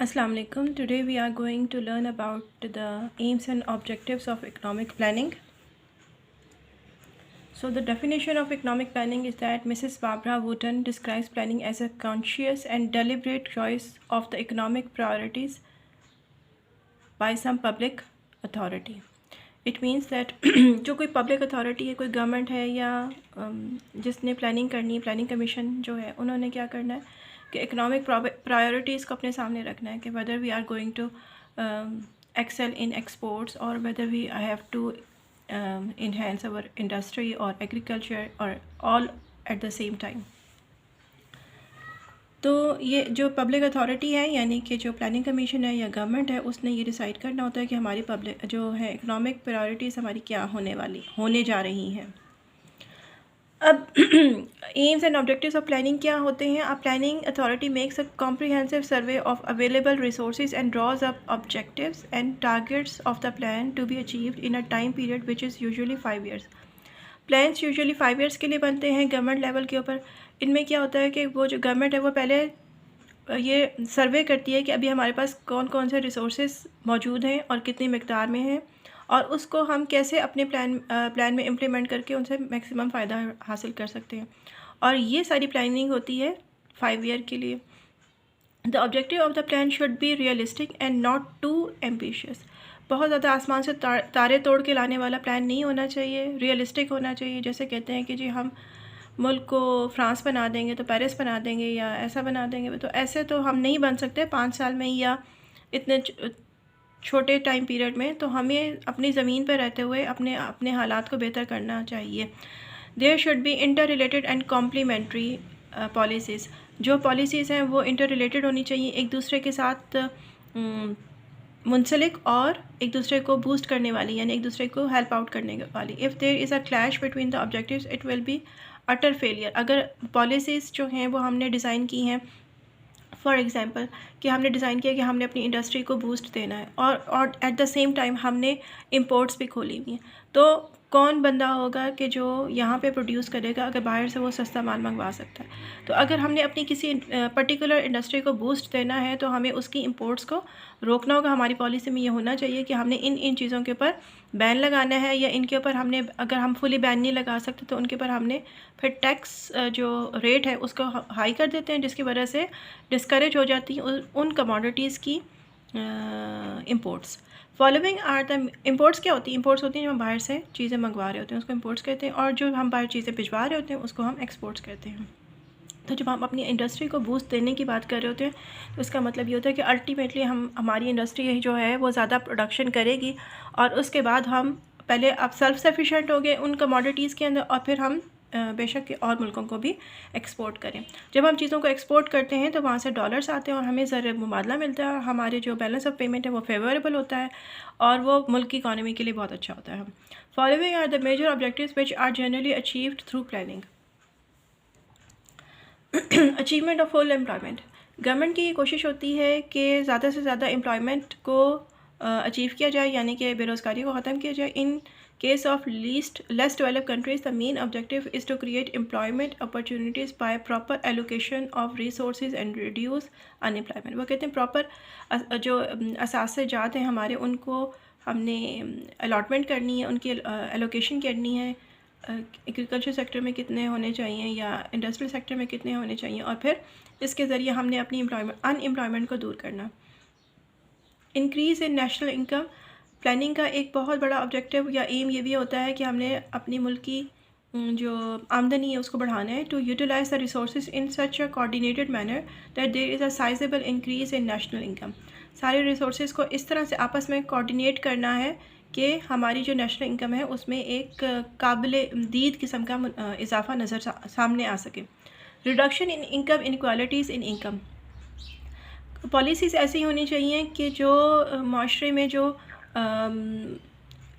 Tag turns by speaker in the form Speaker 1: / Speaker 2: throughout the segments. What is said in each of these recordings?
Speaker 1: Assalamu alaikum. Today we are going to learn about the aims and objectives of economic planning. So the definition of economic planning is that Mrs. Barbara Wooten describes planning as a conscious and deliberate choice of the economic priorities by some public authority. It means that जो कोई public authority है, कोई government है या जिसने planning करनी है, planning commission जो है, उन्होंने क्या करना है कि economic priorities को अपने सामने रखना है कि whether we are going to excel in exports or whether we have to enhance our industry or agriculture or all at the same time. तो ये जो पब्लिक अथॉरिटी है यानी कि जो प्लानिंग कमीशन है या गवर्नमेंट है, उसने ये डिसाइड करना होता है कि हमारी पब्लिक जो है इकोनॉमिक प्रायोरिटीज़ हमारी क्या होने जा रही हैं। अब aims and objectives of planning क्या होते हैं? A planning authority makes a comprehensive survey of available resources and draws up objectives and targets of the plan to be achieved in a time period which is usually 5 years। Plans usually 5 years के लिए बनते हैं government level के ऊपर। इनमें क्या होता है कि वो जो गवर्नमेंट है वो पहले ये सर्वे करती है कि अभी हमारे पास कौन कौन से रिसोर्सेज मौजूद हैं और कितनी मिकदार में हैं, और उसको हम कैसे अपने प्लान में इम्प्लीमेंट करके उनसे मैक्सिमम फ़ायदा हासिल कर सकते हैं। और ये सारी प्लानिंग होती है 5 year के लिए। The objective of the plan should be realistic and not too ambitious. बहुत ज़्यादा आसमान से तारे तोड़ के लाने वाला प्लान नहीं होना चाहिए, रियलिस्टिक होना चाहिए। जैसे कहते हैं कि जी हम मुल्क को फ्रांस बना देंगे तो पेरिस बना देंगे या ऐसा बना देंगे, तो ऐसे तो हम नहीं बन सकते 5 साल में या इतने छोटे टाइम पीरियड में। तो हमें अपनी ज़मीन पर रहते हुए अपने हालात को बेहतर करना चाहिए। There should be interrelated and complementary policies. जो पॉलिसीज़ हैं वो इंटर रिलेटेड होनी चाहिए, एक दूसरे के साथ मुंसलिक और एक दूसरे को बूस्ट करने वाली, यानी एक दूसरे को हेल्प आउट करने वाली। If there is a clash between the objectives it will be utter failure. अगर पॉलिसीज़ जो हैं वो हमने डिज़ाइन की हैं, फॉर एग्ज़ाम्पल कि हमने डिज़ाइन किया कि हमने अपनी इंडस्ट्री को बूस्ट देना है और एट द सेम टाइम हमने इंपोर्ट्स भी खोली हुई हैं, तो कौन बंदा होगा कि जो यहाँ पे प्रोड्यूस करेगा अगर बाहर से वो सस्ता माल मंगवा सकता है। तो अगर हमने अपनी किसी पर्टिकुलर इंडस्ट्री को बूस्ट देना है तो हमें उसकी इंपोर्ट्स को रोकना होगा। हमारी पॉलिसी में ये होना चाहिए कि हमने इन चीज़ों के ऊपर बैन लगाना है, या इनके ऊपर हमने अगर हम फुली बैन नहीं लगा सकते तो उनके ऊपर हमने फिर टैक्स जो रेट है उसको हाई कर देते हैं, जिसकी वजह से डिस्करेज हो जाती हैं उन कमोडिटीज़ की imports. Following are the imports क्या होती हैं? इंपोर्ट्स होती हैं जो हम बाहर से चीज़ें मंगवा रहे होते हैं उसको इंपोर्ट्स कहते हैं, और जो हम बाहर चीज़ें भिजवा रहे होते हैं उसको हम एक्सपोर्ट्स कहते हैं। तो जब हम अपनी इंडस्ट्री को बूस्ट देने की बात कर रहे होते हैं तो इसका मतलब ये होता है कि अल्टीमेटली हमारी इंडस्ट्री जो है वो ज़्यादा प्रोडक्शन करेगी, और उसके बाद हम पहले अब सेल्फ सफिशेंट हो गए उन कमोडिटीज़ के अंदर, और फिर हम बेशक के और मुल्कों को भी एक्सपोर्ट करें। जब हम चीज़ों को एक्सपोर्ट करते हैं तो वहाँ से डॉलर्स आते हैं और हमें ज़र मुबादला मिलता है, और हमारे जो बैलेंस ऑफ पेमेंट है वो फेवरेबल होता है और वो मुल्क की इकॉनमी के लिए बहुत अच्छा होता है। Following are the major objectives which are generally achieved through planning. Achievement of full employment. Government की ये कोशिश होती है कि ज़्यादा से ज़्यादा एम्प्लॉयमेंट को अचीव किया जाए, यानी कि बेरोज़गारी को ख़त्म किया जाए। In case of less developed countries the main objective is to create employment opportunities by proper allocation of resources and reduce unemployment. वो कहते हैं प्रॉपर जो असासाजात हैं हमारे उनको हमने अलॉटमेंट करनी है, उनकी एलोकेशन करनी है। एग्रीकल्चर सेक्टर में कितने होने चाहिए या इंडस्ट्रियल सेक्टर में कितने होने चाहिए, और फिर इसके ज़रिए हमने अपनी अनएम्प्लॉयमेंट को दूर करना। Increase in national income. Planning का एक बहुत बड़ा ऑब्जेक्टिव या एम ये भी होता है कि हमने अपनी मुल्क की जो आमदनी है उसको बढ़ाना है। To utilize the resources in such a coordinated manner that there is a sizeable increase in national income. सारे रिसोर्सेज को इस तरह से आपस में कोऑर्डिनेट करना है कि हमारी जो नेशनल इनकम है उसमें एक काबिल दीद किस्म का इजाफा नज़र सामने आ सके। Reduction in income inequalities in income. Policies ऐसी होनी चाहिए कि जो माशरे में जो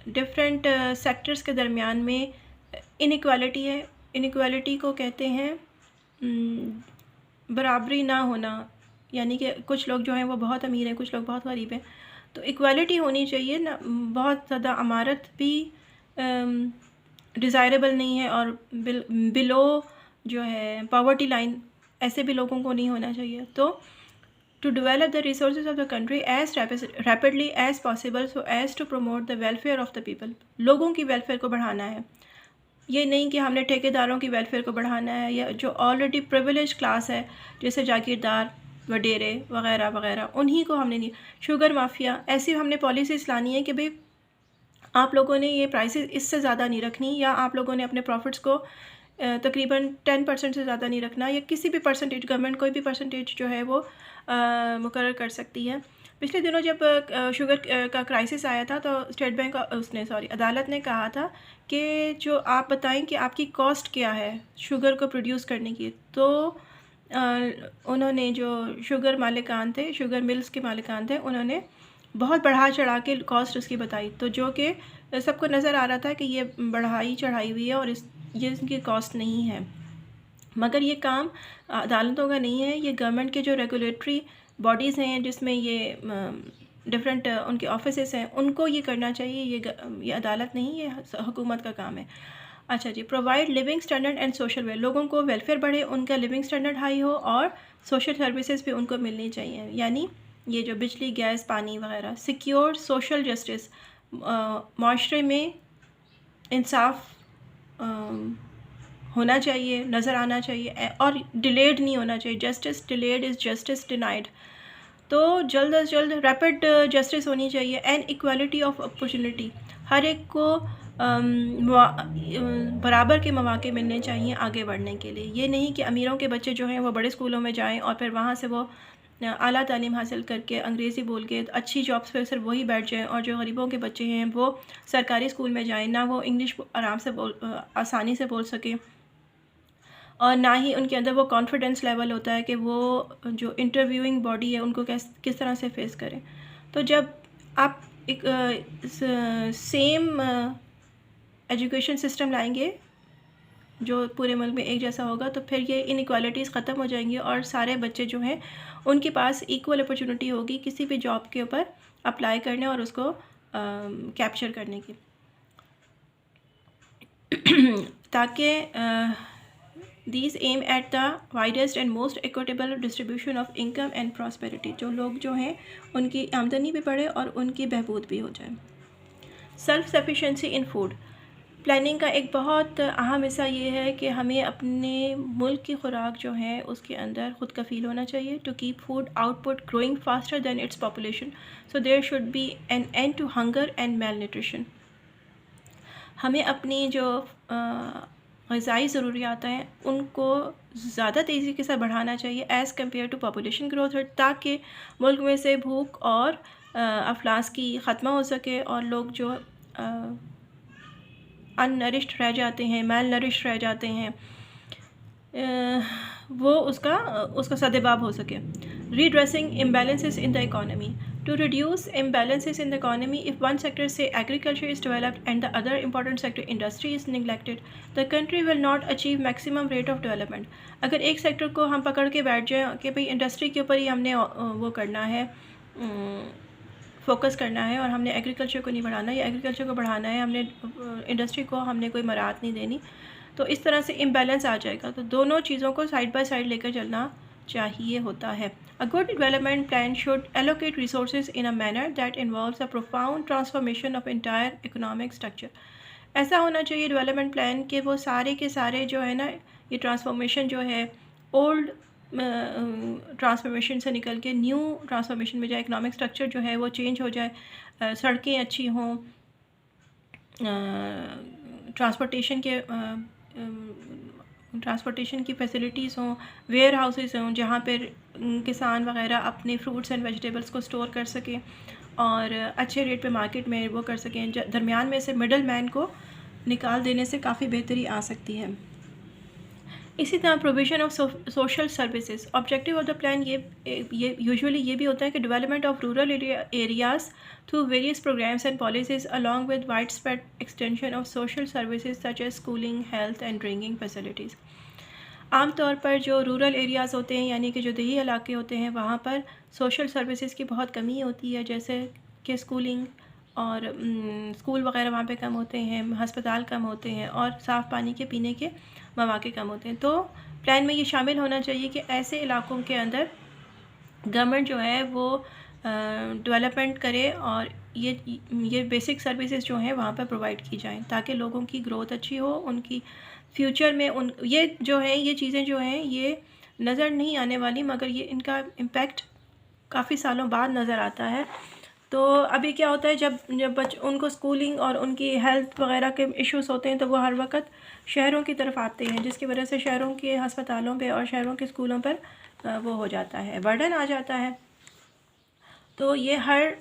Speaker 1: डिफरेंट सेक्टर्स के दरमियान में इनक्वालिटी है, इनक्वालिटी को कहते हैं बराबरी ना होना, यानी कि कुछ लोग जो हैं वो बहुत अमीर हैं, कुछ लोग बहुत गरीब हैं, तो इक्वालिटी होनी चाहिए ना। बहुत ज़्यादा अमारत भी डिज़ायरेबल नहीं है, और बिलो जो है पॉवर्टी लाइन ऐसे भी लोगों को नहीं होना चाहिए। तो to develop the resources of the country as rapidly as possible so as to promote the welfare of the people। लोगों की वेलफेयर को बढ़ाना है, ये नहीं कि हमने ठेकेदारों की वेलफेयर को बढ़ाना है या जो ऑलरेडी प्रिविलेज क्लास है जैसे जागीरदार वडेरे वगैरह वगैरह, उन्हीं को हमने नहीं। शुगर माफिया, ऐसी हमने पॉलिसीज़ लानी है कि भाई आप लोगों ने ये प्राइसेस इससे ज़्यादा नहीं रखनी, या आप लोगों ने अपने प्रॉफिट्स को तकरीबन 10% से ज़्यादा नहीं रखना, या किसी भी परसेंटेज, गवर्नमेंट कोई भी परसेंटेज जो है वो मुकर्रर कर सकती है। पिछले दिनों जब शुगर का क्राइसिस आया था तो स्टेट बैंक अदालत ने कहा था कि जो आप बताएं कि आपकी कॉस्ट क्या है शुगर को प्रोड्यूस करने की। तो उन्होंने जो शुगर मालिकान थे, शुगर मिल्स के मालिकान थे, उन्होंने बहुत बढ़ा चढ़ा के कॉस्ट उसकी बताई, तो जो कि सबको नज़र आ रहा था कि ये बढ़ाई चढ़ाई हुई है और ये इसकी कॉस्ट नहीं है। मगर ये काम अदालतों का नहीं है, ये गवर्नमेंट के जो रेगुलेटरी बॉडीज़ हैं जिसमें ये डिफरेंट उनके ऑफिसेस हैं, उनको ये करना चाहिए। ये अदालत नहीं, ये हुकूमत का काम है। अच्छा जी, provide living standard and social well, लोगों को वेलफेयर बढ़े, उनका लिविंग स्टैंडर्ड हाई हो और सोशल सर्विसेज भी उनको मिलनी चाहिए, यानी ये जो बिजली गैस पानी वगैरह। सिक्योर सोशल जस्टिस, माशरे में इंसाफ होना चाहिए, नज़र आना चाहिए और डिलेड नहीं होना चाहिए। Justice delayed is justice denied. तो जल्द अज जल्द रैपिड जस्टिस होनी चाहिए एंड इक्वालिटी ऑफ अपॉर्चुनिटी, हर एक को बराबर के मौके मिलने चाहिए आगे बढ़ने के लिए। ये नहीं कि अमीरों के बच्चे जो हैं वो बड़े स्कूलों में जाएं और फिर वहाँ से वो आला तालीम हासिल करके अंग्रेज़ी बोल के अच्छी जॉब्स पे सिर्फ वही बैठ जाएं, और जो गरीबों के बच्चे हैं वो सरकारी स्कूल में जाएं, ना वो इंग्लिश आराम से आसानी से बोल सकें, और ना ही उनके अंदर वो कॉन्फिडेंस लेवल होता है कि वो जो इंटरव्यूइंग बॉडी है उनको किस तरह से फेस करें। तो जब आप एक सेम एजुकेशन सिस्टम लाएंगे जो पूरे मुल्क में एक जैसा होगा, तो फिर ये इनइक्वालिटीज़ ख़त्म हो जाएंगी और सारे बच्चे जो हैं उनके पास इक्वल अपॉर्चुनिटी होगी किसी भी जॉब के ऊपर अप्लाई करने और उसको कैप्चर करने की, ताकि These aim at the widest and most equitable distribution of income and prosperity, जो लोग जो हैं उनकी आमदनी भी बढ़े और उनकी बहबूद भी हो जाए। सेल्फ सफिशेंसी इन फूड प्लानिंग का एक बहुत अहम हिस्सा ये है कि हमें अपने मुल्क की खुराक जो है उसके अंदर ख़ुद कफ़ील होना चाहिए। To keep food output growing faster than its population, so there should be an end to hunger and malnutrition. हमें अपनी जो ग़िज़ाई ज़रूरियात हैं उनको ज़्यादा तेज़ी के साथ बढ़ाना चाहिए as compare to population growth, ताकि मुल्क में से भूख और अफलास की ख़त्म हो सके और लोग जो अननरिश्ड रह जाते हैं, मेल नरिश्ड रह जाते हैं, वो उसका सदेबाब हो सके। Redressing imbalances in the economy, to reduce imbalances in the economy, if one sector say agriculture is developed and the other important sector industry is neglected, the country will not achieve maximum rate of development। अगर एक sector को हम पकड़ के बैठ जाएं कि भाई इंडस्ट्री के ऊपर ही हमने वो करना है, फोकस करना है और हमने एग्रीकल्चर को नहीं बढ़ाना या एग्रीकल्चर को बढ़ाना है, हमने इंडस्ट्री को हमने कोई मराहत नहीं देनी, तो इस तरह से इम्बैलेंस आ जाएगा। तो दोनों चीज़ों को साइड बाय साइड लेकर चलना चाहिए होता है। A good development plan should allocate resources in a manner that involves a profound transformation of entire economic structure। ऐसा होना चाहिए डेवलपमेंट प्लान के वो सारे के सारे जो है ना, ये ट्रांसफॉर्मेशन जो है ओल्ड ट्रांसफॉर्मेशन से निकल के न्यू ट्रांसफॉर्मेशन में जाए, इकोनॉमिक स्ट्रक्चर जो है वो चेंज हो जाए, सड़कें अच्छी हों, ट्रांसपोर्टेशन की फैसिलिटीज़ हों, वेयर हाउसेस हों जहाँ पर किसान वगैरह अपने फ्रूट्स एंड वेजिटेबल्स को स्टोर कर सकें और अच्छे रेट पे मार्केट में वो कर सकें। दरमियान में से मिडल मैन को निकाल देने से काफ़ी बेहतरी आ सकती है। इसी तरह provision of social services, objective of the plan ये यूजुअली ये भी होता है कि development of rural areas through various programmes and policies along with wide spread extension of social services such as schooling, health and drinking facilities. आमतौर पर जो rural areas होते हैं यानी कि जो देही इलाके होते हैं वहाँ पर सोशल सर्विसेज की बहुत कमी होती है, जैसे कि स्कूलिंग और स्कूल वगैरह वहाँ पे कम होते हैं, हस्पताल कम होते हैं और साफ़ पानी के पीने के मौके कम होते हैं। तो प्लान में ये शामिल होना चाहिए कि ऐसे इलाकों के अंदर गवर्नमेंट जो है वो डेवलपमेंट करे और ये बेसिक सर्विसेज जो हैं वहाँ पर प्रोवाइड की जाएं ताकि लोगों की ग्रोथ अच्छी हो, उनकी फ्यूचर में उन ये जो है ये चीज़ें जो हैं ये नज़र नहीं आने वाली, मगर ये इनका इम्पेक्ट काफ़ी सालों बाद नज़र आता है। तो अभी क्या होता है, जब जब उनको स्कूलिंग और उनकी हेल्थ वगैरह के इश्यूज़ होते हैं तो वो हर वक्त शहरों की तरफ आते हैं, जिसकी वजह से शहरों के हस्पतालों पे और शहरों के स्कूलों पर वो हो जाता है, बर्डन आ जाता है। तो ये हर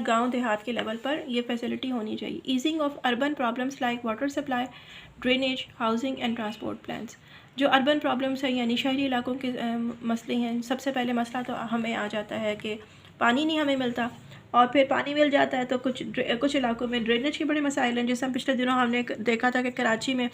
Speaker 1: गांव देहात के लेवल पर ये फैसिलिटी होनी चाहिए। Easing of urban problems like water supply, drainage, housing and transport plans. जो अर्बन प्रॉब्लम्स है यानी शहरी इलाकों के मसले हैं, सबसे पहले मसला तो हमें आ जाता है कि पानी नहीं हमें मिलता, और फिर पानी मिल जाता है तो कुछ इलाकों में ड्रेनेज के बड़े मसाइल हैं। जैसे हम पिछले दिनों हमने देखा था कि कराची में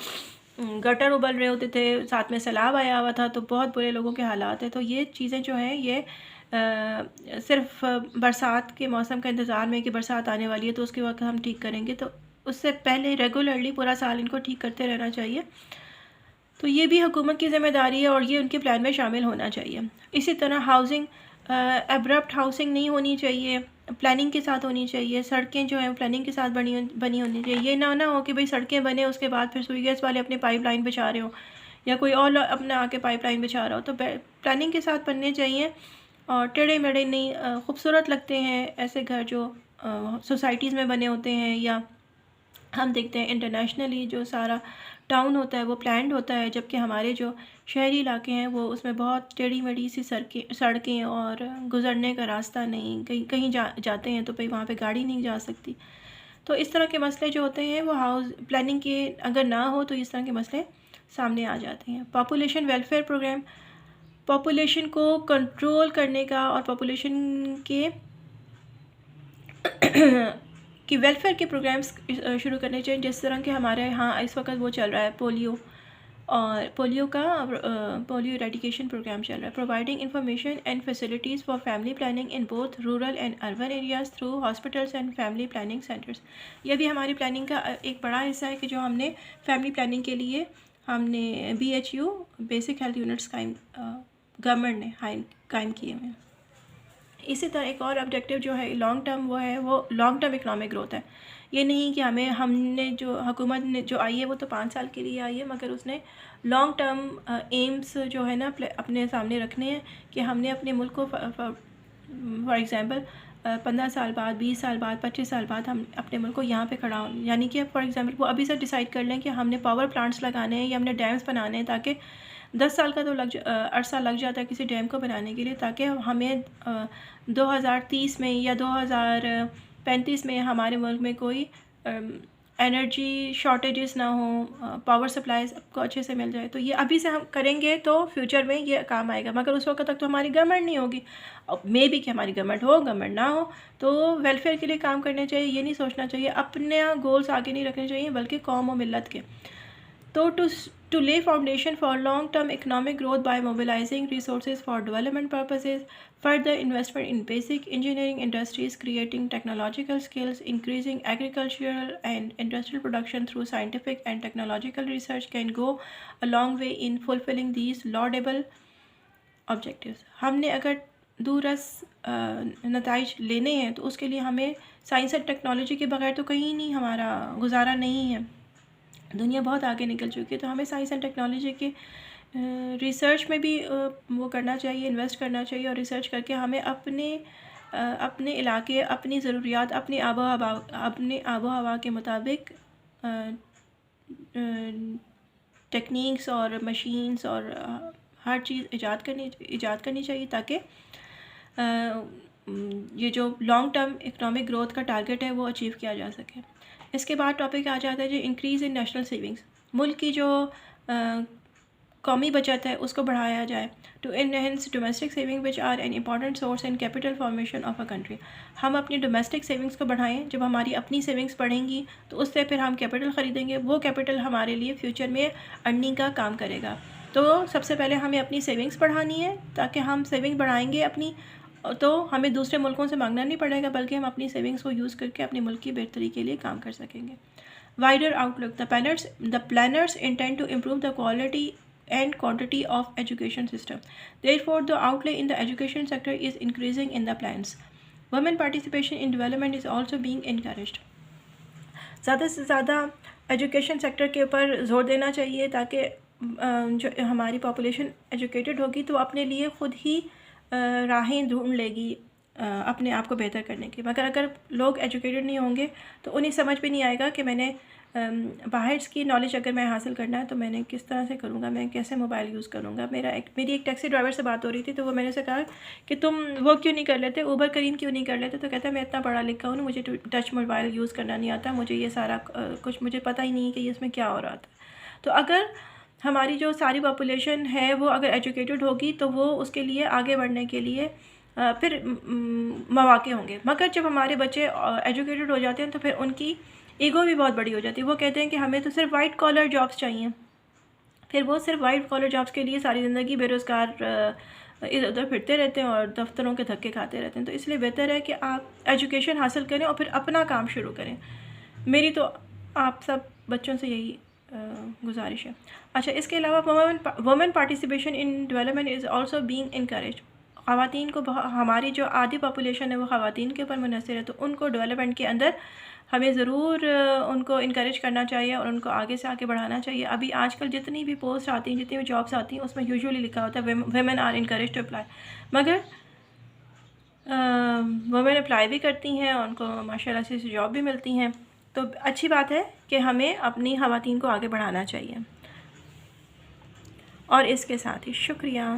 Speaker 1: गटर उबल रहे होते थे, साथ में सैलाब आया हुआ था, तो बहुत बुरे लोगों के हालात हैं। तो ये चीज़ें जो हैं ये सिर्फ बरसात के मौसम का इंतज़ार में कि बरसात आने वाली है तो उसके वक्त हम ठीक करेंगे, तो उससे पहले रेगुलरली पूरा साल इनको ठीक करते रहना चाहिए। तो ये भी हुकूमत की ज़िम्मेदारी है और ये उनके प्लान में शामिल होना चाहिए। इसी तरह हाउसिंग, एब्रप्ट हाउसिंग नहीं होनी चाहिए, प्लानिंग के साथ होनी चाहिए। सड़कें जो हैं प्लानिंग के साथ बनी होनी चाहिए। ये ना हो कि भाई सड़कें बने उसके बाद फिर सुई गैस वाले अपने पाइपलाइन बिछा रहे हो या कोई और अपना आके पाइपलाइन बिछा रहा हो, तो प्लानिंग के साथ बनने चाहिए। और टेढ़े मेढ़े नहीं, खूबसूरत लगते हैं ऐसे घर जो सोसाइटीज़ में बने होते हैं, या हम देखते हैं इंटरनेशनली जो सारा टाउन होता है वो प्लान्ड होता है, जबकि हमारे जो शहरी इलाके हैं वो उसमें बहुत टेढ़ी मेढ़ी सी सड़कें और गुज़रने का रास्ता नहीं, कहीं कहीं जाते हैं तो भाई वहाँ पे गाड़ी नहीं जा सकती। तो इस तरह के मसले जो होते हैं वो हाउस प्लानिंग के अगर ना हो तो इस तरह के मसले सामने आ जाते हैं। पॉपुलेशन वेलफेयर प्रोग्राम, पॉपुलेशन को कंट्रोल करने का और पॉपुलेशन के कि वेलफेयर के प्रोग्राम्स शुरू करने चाहिए। जिस तरह के हमारे यहाँ इस वक्त वो चल रहा है पोलियो, और पोलियो इरेडिकेशन प्रोग्राम चल रहा है। Providing information and facilities for family planning in both rural and urban areas through hospitals and family planning centres. यह भी हमारी प्लानिंग का एक बड़ा हिस्सा है कि जो हमने फैमिली प्लानिंग के लिए हमने BHU basic health units government ने कायम किए हुए हैं। इसी तरह एक और ऑब्जेक्टिव जो है लॉन्ग टर्म, वो लॉन्ग टर्म इकनॉमिक ग्रोथ है। ये नहीं कि हमने जो हुकूमत ने जो आई है वो तो 5 साल के लिए आई है, मगर उसने लॉन्ग टर्म एम्स जो है ना अपने सामने रखने हैं कि हमने अपने मुल्क को फॉर एग्ज़ाम्पल 15 साल बाद, 20 साल बाद, 25 साल बाद हम अपने मुल्क को यहाँ पे खड़ा हो, यानी कि फॉर एग्ज़ाम्पल वो अभी से डिसाइड कर लें कि हमने पावर प्लांट्स लगाने हैं या हमने डैम्स बनाने हैं, ताकि 10 साल का तो अरसा लग जाता है किसी डैम को बनाने के लिए, ताकि हमें 2030 में या 2035 में हमारे मुल्क में कोई एनर्जी शॉर्टेजेस ना हो, पावर सप्लाई सबको अच्छे से मिल जाए। तो ये अभी से हम करेंगे तो फ्यूचर में ये काम आएगा, मगर उस वक्त तक तो हमारी गवर्नमेंट नहीं होगी। अब मे बी कि हमारी गवर्नमेंट हो, गवर्नमेंट ना हो, तो वेलफेयर के लिए काम करने चाहिए। ये नहीं सोचना चाहिए, अपने गोल्स आगे नहीं रखने चाहिए बल्कि कौम और मिलत के। तो to lay foundation for long-term economic growth by mobilizing resources for development purposes, further investment in basic engineering industries, creating technological skills, increasing agricultural and industrial production through scientific and technological research can go a long way in fulfilling these laudable objectives. हमने अगर दूरस नताइज लेने हैं तो उसके लिए हमें science and technology के बगैर तो कहीं नहीं हमारा गुजारा नहीं है। दुनिया बहुत आगे निकल चुकी है, तो हमें साइंस एंड टेक्नोलॉजी के रिसर्च में भी वो करना चाहिए, इन्वेस्ट करना चाहिए, और रिसर्च करके हमें अपने इलाके, अपनी ज़रूरियात, अपनी आबो हवा के मुताबिक टेक्निक्स और मशीन्स और हर चीज़ इजाद करनी चाहिए, ताकि ये जो लॉन्ग टर्म इकनॉमिक ग्रोथ का टारगेट है वो अचीव किया जा सके। इसके बाद टॉपिक आ जाता है जो इंक्रीज़ इन नेशनल सेविंग्स। मुल्क की जो कौमी बचत है उसको बढ़ाया जाए। To enhance domestic saving which are an important source in capital formation of a country. हम अपनी डोमेस्टिक सेविंग्स को बढ़ाएं। जब हमारी अपनी सेविंग्स बढ़ेंगी तो उससे फिर हम कैपिटल ख़रीदेंगे, वो कैपिटल हमारे लिए फ्यूचर में अर्निंग का काम करेगा। तो सबसे पहले हमें अपनी सेविंग्स बढ़ानी है, ताकि हम सेविंग बढ़ाएंगे अपनी तो हमें दूसरे मुल्कों से मांगना नहीं पड़ेगा, बल्कि हम अपनी सेविंग्स को यूज़ करके अपने मुल्क की बेहतरी के लिए काम कर सकेंगे। Wider outlook, the planners intend to improve the and quantity of education system. Therefore, the outlay in the education sector is increasing in the plans. Women participation in development is also being encouraged. ज़्यादा से ज़्यादा education sector के ऊपर ज़ोर देना चाहिए ताकि जो हमारी पॉपुलेशन एजुकेटेड होगी तो अपने लिए ख़ुद ही राहें ढूंढ लेगी अपने आप को बेहतर करने की। मगर अगर लोग एजुकेटेड नहीं होंगे तो उन्हें समझ भी नहीं आएगा कि मैंने बाहर की नॉलेज अगर मैं हासिल करना है तो मैंने किस तरह से करूँगा, मैं कैसे मोबाइल यूज़ करूँगा। मेरी एक टैक्सी ड्राइवर से बात हो रही थी तो वो मैंने उसे कहा कि तुम वो क्यों नहीं कर लेते, ऊबर करीम क्यों नहीं कर लेते। तो कहता है मैं इतना पढ़ा लिखा हूँ, मुझे टच मोबाइल यूज़ करना नहीं आता, मुझे ये सारा कुछ मुझे पता ही नहीं कि इसमें क्या हो रहा था। तो अगर हमारी जो सारी पॉपुलेशन है वो अगर एजुकेटेड होगी तो वो उसके लिए आगे बढ़ने के लिए फिर मौके होंगे। मगर जब हमारे बच्चे एजुकेटेड हो जाते हैं तो फिर उनकी ईगो भी बहुत बड़ी हो जाती है। वो कहते हैं कि हमें तो सिर्फ वाइट कॉलर जॉब्स चाहिए, फिर वो सिर्फ वाइट कॉलर जॉब्स के लिए सारी ज़िंदगी बेरोज़गार इधर उधर फिरते रहते हैं और दफ्तरों के धक्के खाते रहते हैं। तो इसलिए बेहतर है कि आप एजुकेशन हासिल करें और फिर अपना काम शुरू करें। मेरी तो आप सब बच्चों से यही गुजारिश है। अच्छा, इसके अलावा women participation in development is also being encourage. ख़वातीन को हमारी जो आधी पॉपुलेशन है वो ख़वातीन के ऊपर मुनहसर है, तो उनको डेवलपमेंट के अंदर हमें ज़रूर उनको इनकरेज करना चाहिए और उनको आगे से आगे बढ़ाना चाहिए। अभी आजकल जितनी भी पोस्ट आती हैं, जितनी भी जॉब्स आती हैं, उसमें यूजुअली लिखा होता है women are encourage to apply, मगर वुमेन अप्लाई भी करती हैं, उनको माशाल्लाह से जॉब भी मिलती हैं। तो अच्छी बात है कि हमें अपनी ख़वातीन को आगे बढ़ाना चाहिए। और इसके साथ ही शुक्रिया।